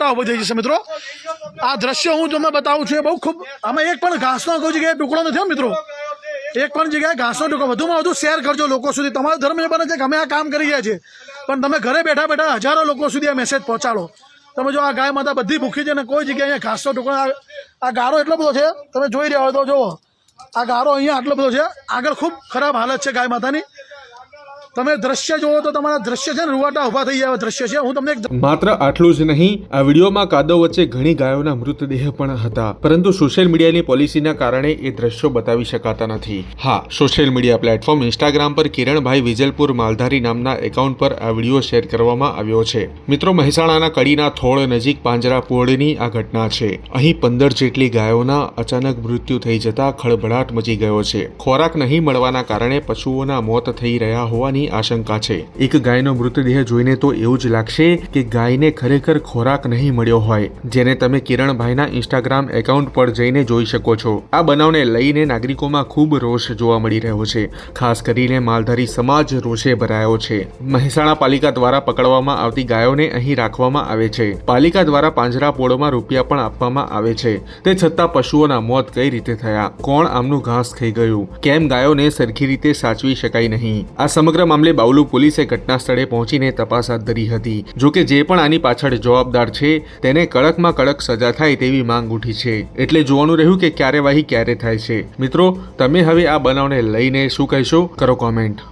રૂવાટા ઉભો થઈ જશે મિત્રો। આ દ્રશ્ય હું તમને બતાવું છું, એ બહુ ખૂબ, આમાં એક પણ ઘાસનો કોઈ જગ્યાએ ટુકડો નથી મિત્રો, એક પણ જગ્યાએ ઘાસનો ટુકડો। વધુમાં વધુ શેર કરજો લોકો સુધી। તમારો ધર્મ એ બને છે કે અમે આ કામ કરી રહ્યા છીએ, પણ તમે ઘરે બેઠા બેઠા હજારો લોકો સુધી આ મેસેજ પહોંચાડો। તમે જો આ ગાય માતા બધી ભૂખી છે ને કોઈ જગ્યાએ અહીંયા ઘાસનો ટુકડો, આ ગારો એટલો બધો છે, તમે જોઈ રહ્યા હોય તો જુઓ, આ ગારો અહીંયા આટલો બધો છે, આગળ ખૂબ ખરાબ હાલત છે ગાય માતાની। તમે દ્રશ્ય જોવો તો તમારા દ્રશ્ય છે ને રૂવાટા ઉભા થઈ જાય દ્રશ્ય છે। હું તમને માત્ર આટલું જ નહીં, આ વિડીયોમાં કાદવ વચ્ચે ઘણી ગાયોના મૃતદેહ પણ હતા, પરંતુ સોશિયલ મીડિયાની પોલિસીના કારણે એ દ્રશ્યો બતાવી શકાતા નથી। હા, સોશિયલ મીડિયા પ્લેટફોર્મ ઇન્સ્ટાગ્રામ પર કિરણભાઈ વિજલપુર માલધારી નામના એકાઉન્ટ પર આ વિડીયો શેર કરવામાં આવ્યો છે। મિત્રો, મહેસાણાના કડીના થોળ નજીક પાંજરાપોળની આ ઘટના છે। અહીં 15 જેટલી ગાયોના અચાનક મૃત્યુ થઈ જતા ખળભળાટ મચી ગયો છે। ખોરાક નહીં મળવાના કારણે પશુઓના મોત થઈ રહ્યા હોવાની આશંકા છે। એક ગાયનો મૃતદેહ જોઈને તો એવું જ લાગશે કે ગાયને ખરેખર ખોરાક નહીં મળ્યો હોય, જેને તમે કિરણભાઈના ઇન્સ્ટાગ્રામ એકાઉન્ટ પર જઈને જોઈ શકો છો। આ બનાવને લઈને નાગરિકોમાં ખૂબ રોષ જોવા મળી રહ્યો છે, ખાસ કરીને માલધારી સમાજ રોષે ભરાયો છે। મહેસાણા પાલિકા દ્વારા પકડવામાં આવતી ગાયોને અહીં રાખવામાં આવે છે। પાલિકા દ્વારા પાંજરાપોળમાં રૂપિયા પણ આપવામાં આવે છે, તે છતાં પશુઓના મોત કઈ રીતે થયા? કોણ આમનું ઘાસ ખાઈ ગયું? કેમ ગાયોને સરખી રીતે સાચવી શકાય નહીં? આ સમગ્ર મામલે બાવલુ પોલીસે ઘટના સ્થળે પહોંચીને તપાસ હાથ ધરી હતી। જોકે જે પણ આની પાછળ જવાબદાર છે તેને કડકમાં કડક સજા થાય તેવી માંગ ઉઠી છે। એટલે જોવાનું રહ્યું કે કાર્યવાહી ક્યારે થાય છે। મિત્રો, તમે હવે આ બનાવને લઈને શું કહેશો? કરો કોમેન્ટ।